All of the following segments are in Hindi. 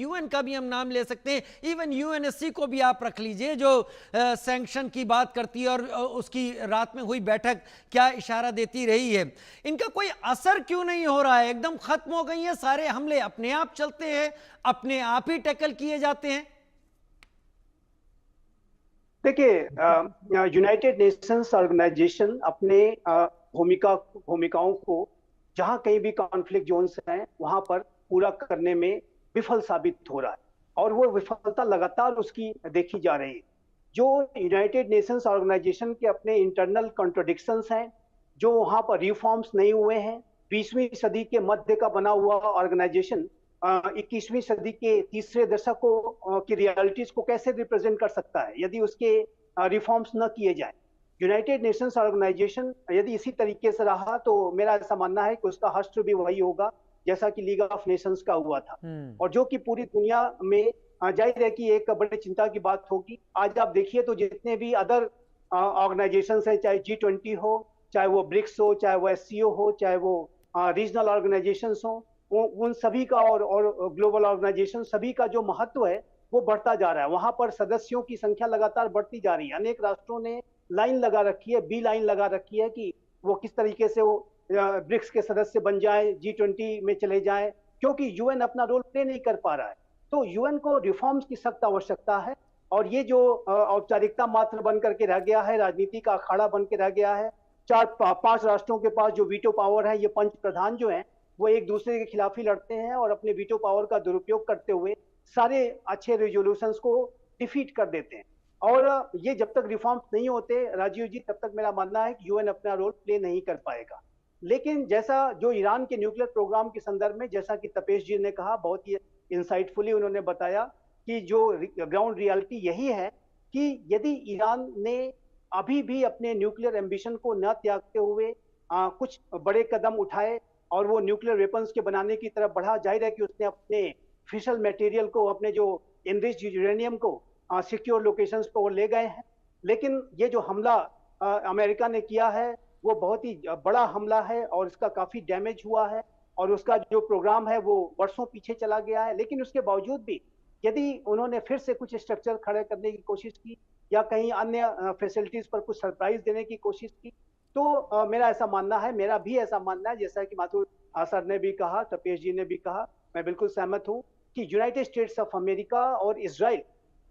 यूएन का भी हम नाम ले सकते हैं, इवन यूएनएससी को भी आप रख लीजिए जो सैंक्शन की बात करती है, और उसकी रात में हुई बैठक क्या इशारा देती रही है। इनका कोई असर क्यों नहीं हो रहा है? एकदम खत्म हो गई है, सारे हमले अपने आप चलते हैं, अपने आप ही टैकल किए जाते हैं। देखिए, यूनाइटेड नेशंस ऑर्गेनाइजेशन अपने भूमिकाओं को जहां कहीं भी कॉन्फ्लिक्ट जोन्स हैं वहां पर पूरा करने में विफल साबित हो रहा है, और वो विफलता लगातार उसकी देखी जा रही है। जो यूनाइटेड नेशंस ऑर्गेनाइजेशन के अपने इंटरनल कॉन्ट्रडिक्शंस हैं, जो वहां पर रिफॉर्म्स नहीं हुए हैं, 20वीं सदी के मध्य का बना हुआ ऑर्गेनाइजेशन 21वीं सदी के तीसरे दशक को की रियलिटीज को कैसे रिप्रेजेंट कर सकता है यदि उसके रिफॉर्म्स न किए जाए। यूनाइटेड नेशंस ऑर्गेनाइजेशन यदि इसी तरीके से रहा तो मेरा ऐसा मानना है कि उसका हश्र भी वही होगा जैसा कि लीग ऑफ नेशंस का हुआ था, और जो कि पूरी दुनिया में जाहिर है कि एक बड़ी चिंता की बात होगी। आज आप देखिए तो जितने भी अदर ऑर्गेनाइजेशन है, चाहे G20 हो, चाहे वो ब्रिक्स हो, चाहे वो SCO हो, चाहे वो रीजनल ऑर्गेनाइजेशन हो, उन सभी का और ग्लोबल ऑर्गेनाइजेशन सभी का जो महत्व है वो बढ़ता जा रहा है। वहां पर सदस्यों की संख्या लगातार बढ़ती जा रही है। अनेक राष्ट्रों ने लाइन लगा रखी है, बी लाइन लगा रखी है कि वो किस तरीके से वो ब्रिक्स के सदस्य बन जाए, G20 में चले जाए, क्योंकि यूएन अपना रोल प्ले नहीं कर पा रहा है। तो यूएन को रिफॉर्म्स की सख्त आवश्यकता है, और ये जो औपचारिकता मात्र बन करके रह गया है, राजनीति का अखाड़ा बन के रह गया है। 4-5 राष्ट्रों के पास जो वीटो पावर है, ये पंच प्रधान जो हैं वो एक दूसरे के खिलाफ ही लड़ते हैं और अपने वीटो पावर का दुरुपयोग करते हुए सारे अच्छे रेजोल्यूशंस को डिफीट कर देते हैं। और ये जब तक रिफॉर्म्स नहीं होते राजीव जी, तब तक मेरा मानना है कि यूएन अपना रोल प्ले नहीं कर पाएगा। लेकिन जैसा जो ईरान के न्यूक्लियर प्रोग्राम के संदर्भ में, जैसा कि तपेश जी ने कहा, बहुत ही इंसाइटफुली उन्होंने बताया कि जो ग्राउंड रियलिटी यही है कि यदि ईरान ने अभी भी अपने न्यूक्लियर एम्बिशन को न त्यागते हुए कुछ बड़े कदम उठाए और वो न्यूक्लियर वेपन्स के बनाने की तरफ बढ़ा, जाहिर है कि उसने अपने फिशल मटेरियल को, अपने जो एनरिच्ड यूरेनियम को सिक्योर लोकेशंस पर वो ले गए हैं। लेकिन ये जो हमला अमेरिका ने किया है वो बहुत ही बड़ा हमला है और इसका काफी डैमेज हुआ है, और उसका जो प्रोग्राम है वो वर्षों पीछे चला गया है। लेकिन उसके बावजूद भी यदि उन्होंने फिर से कुछ स्ट्रक्चर खड़े करने की कोशिश की या कहीं अन्य फैसिलिटीज पर कुछ सरप्राइज देने की कोशिश की, तो मेरा ऐसा मानना है, मेरा भी ऐसा मानना है, जैसा कि माथुर सर ने भी कहा, तपेश जी ने भी कहा, मैं बिल्कुल सहमत हूं कि यूनाइटेड स्टेट्स ऑफ अमेरिका और इजराइल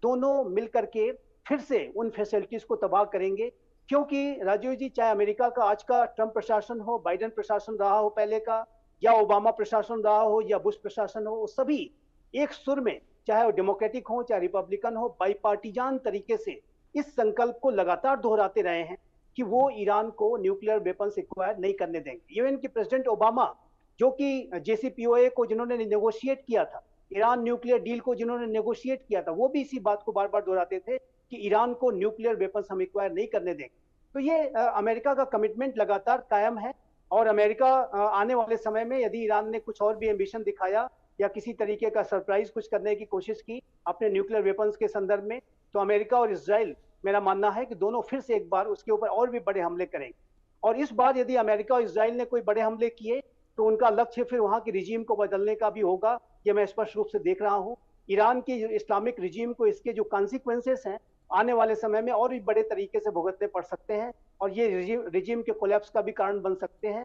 दोनों मिलकर के फिर से उन फैसिलिटीज को तबाह करेंगे। क्योंकि राजीव जी, चाहे अमेरिका का आज का ट्रंप प्रशासन हो, बाइडेन प्रशासन रहा हो पहले का, या ओबामा प्रशासन रहा हो, या बुश प्रशासन हो, सभी एक सुर में, चाहे वो डेमोक्रेटिक हो चाहे रिपब्लिकन हो, बाईपार्टीजान तरीके से इस संकल्प को लगातार दोहराते रहे हैं कि वो ईरान को न्यूक्लियर वेपन्स एक्वायर नहीं करने देंगे। यूएन के प्रेसिडेंट ओबामा, जो कि JCPOA को जिन्होंने नेगोशिएट किया था, ईरान न्यूक्लियर डील को जिन्होंने नेगोशिएट किया था, वो भी इसी बात को बार बार दोहराते थे कि ईरान को न्यूक्लियर वेपन्स हम एक्वायर नहीं करने देंगे। तो ये अमेरिका का कमिटमेंट लगातार कायम है, और अमेरिका आने वाले समय में यदि ईरान ने कुछ और भी एम्बिशन दिखाया या किसी तरीके का सरप्राइज कुछ करने की कोशिश की अपने न्यूक्लियर वेपन्स के संदर्भ में, तो अमेरिका और इजराइल, मेरा मानना है कि दोनों फिर से एक बार उसके ऊपर और भी बड़े हमले करेंगे। और इस बार यदि अमेरिका और इजराइल ने कोई बड़े हमले किए तो उनका लक्ष्य फिर वहां की रिजीम को बदलने का भी होगा, ये मैं स्पष्ट रूप से देख रहा हूं। ईरान की इस्लामिक रिजीम को इसके जो कॉन्सिक्वेंसेस हैं आने वाले समय में और भी बड़े तरीके से भुगतने पड़ सकते हैं, और ये रिजीम के कोलैप्स का भी कारण बन सकते हैं।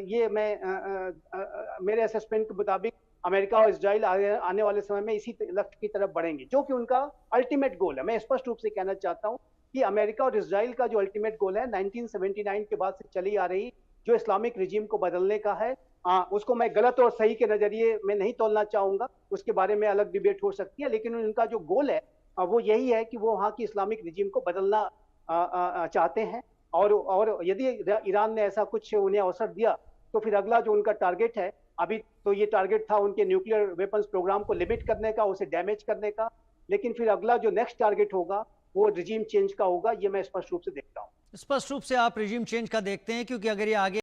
ये मेरे असेसमेंट के मुताबिक अमेरिका और इजराइल आने वाले समय में इसी लक्ष्य की तरफ बढ़ेंगे, जो कि उनका अल्टीमेट गोल है। मैं स्पष्ट रूप से कहना चाहता हूं कि अमेरिका और इजराइल का जो अल्टीमेट गोल है 1979 के बाद से चली आ रही जो इस्लामिक रिजीम को बदलने का है, उसको मैं गलत और सही के नजरिए में नहीं तोलना चाहूंगा, उसके बारे में अलग डिबेट हो सकती है। लेकिन उनका जो गोल है वो यही है कि वो वहां की इस्लामिक रिजीम को बदलना चाहते हैं। और यदि ईरान ने ऐसा कुछ उन्हें अवसर दिया तो फिर अगला जो उनका टारगेट है, अभी तो ये टारगेट था उनके न्यूक्लियर वेपन्स प्रोग्राम को लिमिट करने का, उसे डैमेज करने का, लेकिन फिर अगला जो नेक्स्ट टारगेट होगा वो रिजीम चेंज का होगा, ये मैं स्पष्ट रूप से देखता हूँ। स्पष्ट रूप से आप रिजीम चेंज का देखते हैं, क्योंकि अगर ये आगे